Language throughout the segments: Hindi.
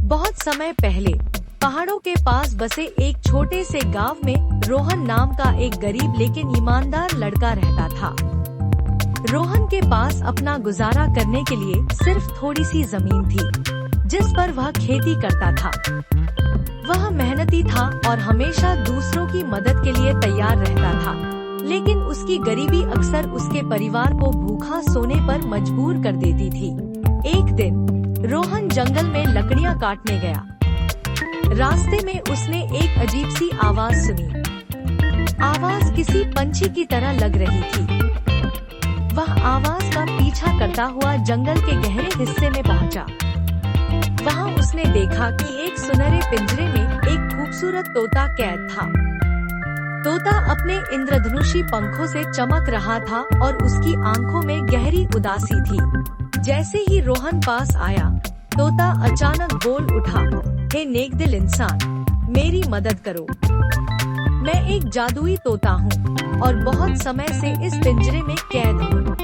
बहुत समय पहले पहाड़ों के पास बसे एक छोटे से गांव में रोहन नाम का एक गरीब लेकिन ईमानदार लड़का रहता था। रोहन के पास अपना गुजारा करने के लिए सिर्फ थोड़ी सी जमीन थी, जिस पर वह खेती करता था। वह मेहनती था और हमेशा दूसरों की मदद के लिए तैयार रहता था, लेकिन उसकी गरीबी अक्सर उसके परिवार को भूखा सोने पर मजबूर कर देती थी। एक दिन रोहन जंगल में लकड़ियां काटने गया। रास्ते में उसने एक अजीब सी आवाज सुनी। आवाज किसी पंछी की तरह लग रही थी। वह आवाज का पीछा करता हुआ जंगल के गहरे हिस्से में पहुंचा। वहां उसने देखा कि एक सुनहरे पिंजरे में एक खूबसूरत तोता कैद था। तोता अपने इंद्रधनुषी पंखों से चमक रहा था और उसकी आंखों में गहरी उदासी थी। जैसे ही रोहन पास आया, तोता अचानक बोल उठा, हे नेकदिल इंसान, मेरी मदद करो। मैं एक जादुई तोता हूँ और बहुत समय से इस पिंजरे में कैद हूँ।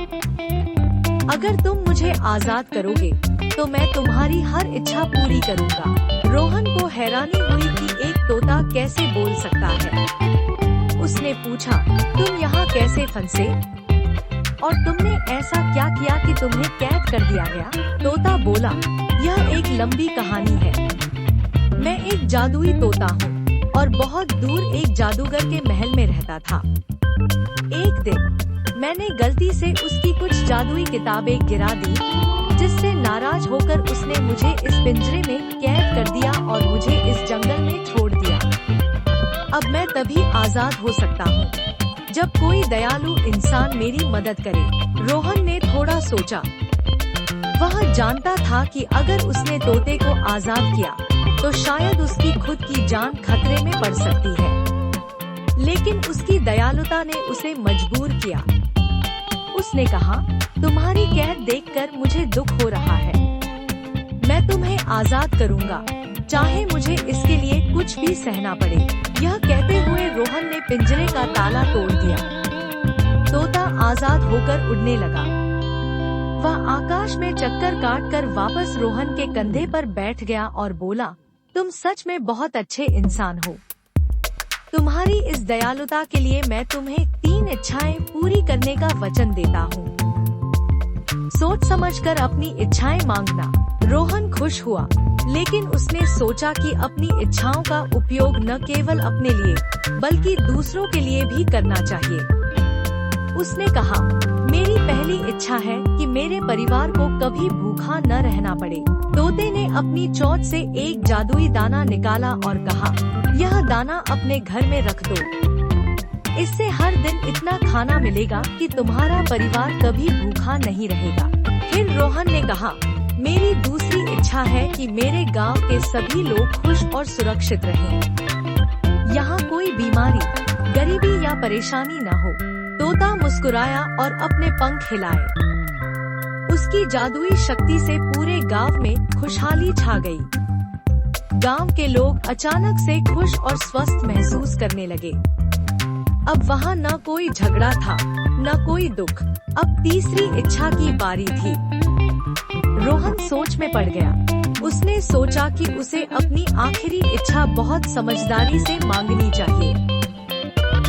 अगर तुम मुझे आजाद करोगे तो मैं तुम्हारी हर इच्छा पूरी करूँगा। रोहन को हैरानी हुई कि एक तोता कैसे बोल सकता है। उसने पूछा, तुम यहाँ कैसे फंसे और तुमने ऐसा क्या किया कि तुम्हें कैद कर दिया गया? तोता बोला, यह एक लंबी कहानी है। मैं एक जादुई तोता हूँ और बहुत दूर एक जादूगर के महल में रहता था। एक दिन मैंने गलती से उसकी कुछ जादुई किताबें गिरा दी, जिससे नाराज होकर उसने मुझे इस पिंजरे में कैद कर दिया और मुझे इस जंगल में छोड़ दिया। अब मैं तभी आजाद हो सकता हूँ जब कोई दयालु इंसान मेरी मदद करे। रोहन ने थोड़ा सोचा। वह जानता था कि अगर उसने तोते को आजाद किया तो शायद उसकी खुद की जान खतरे में पड़ सकती है, लेकिन उसकी दयालुता ने उसे मजबूर किया। उसने कहा, तुम्हारी कैद देखकर मुझे दुख हो रहा है। मैं तुम्हें आजाद करूंगा, चाहे मुझे इसके लिए कुछ भी सहना पड़े। यह कहते हुए रोहन ने पिंजरे का ताला तोड़ दिया। तोता आजाद होकर उड़ने लगा। वह आकाश में चक्कर काटकर वापस रोहन के कंधे पर बैठ गया और बोला, तुम सच में बहुत अच्छे इंसान हो। तुम्हारी इस दयालुता के लिए मैं तुम्हें 3 इच्छाएं पूरी करने का वचन देता हूँ। सोच समझकर अपनी इच्छाएं मांगना। रोहन खुश हुआ, लेकिन उसने सोचा कि अपनी इच्छाओं का उपयोग न केवल अपने लिए बल्कि दूसरों के लिए भी करना चाहिए। उसने कहा, मेरी पहली इच्छा है कि मेरे परिवार को कभी भूखा न रहना पड़े। तोते ने अपनी चोंच से एक जादुई दाना निकाला और कहा, यह दाना अपने घर में रख दो। इससे हर दिन इतना खाना मिलेगा कि तुम्हारा परिवार कभी भूखा नहीं रहेगा। फिर रोहन ने कहा, मेरी दूसरी इच्छा है कि मेरे गांव के सभी लोग खुश और सुरक्षित रहें। यहाँ कोई बीमारी, गरीबी या परेशानी न हो। तोता मुस्कुराया और अपने पंख हिलाए। उसकी जादुई शक्ति से पूरे गांव में खुशहाली छा गई। गांव के लोग अचानक से खुश और स्वस्थ महसूस करने लगे। अब वहाँ न कोई झगड़ा था, न कोई दुख। अब तीसरी इच्छा की बारी थी। रोहन सोच में पड़ गया। उसने सोचा कि उसे अपनी आखिरी इच्छा बहुत समझदारी से मांगनी चाहिए,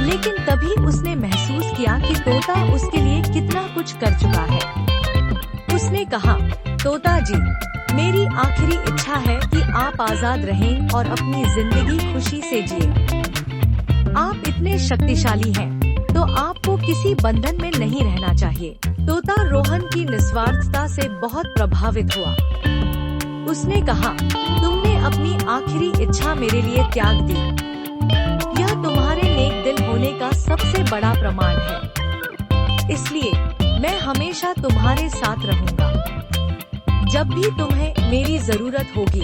लेकिन तभी उसने महसूस किया कि तोता उसके लिए कितना कुछ कर चुका है। उसने कहा, तोता जी, मेरी आखिरी इच्छा है कि आप आजाद रहें और अपनी जिंदगी खुशी से जिए। आप इतने शक्तिशाली हैं, तो आपको किसी बंधन में नहीं रहना चाहिए। तोता रोहन की निस्वार्थता से बहुत प्रभावित हुआ। उसने कहा, तुमने अपनी आखिरी इच्छा मेरे लिए त्याग दी। यह तुम्हारे नेक दिल होने का सबसे बड़ा प्रमाण है। इसलिए मैं हमेशा तुम्हारे साथ रहूंगा। जब भी तुम्हें मेरी जरूरत होगी,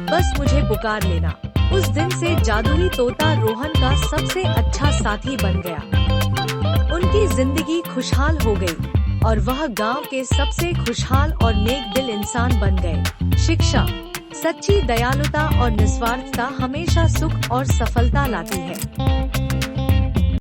बस मुझे पुकार लेना। उस दिन से जादुई तोता रोहन का सबसे अच्छा साथी बन गया। उनकी जिंदगी खुशहाल हो गई और वह गांव के सबसे खुशहाल और नेक दिल इंसान बन गए। शिक्षा, सच्ची दयालुता और निस्वार्थता हमेशा सुख और सफलता लाती है।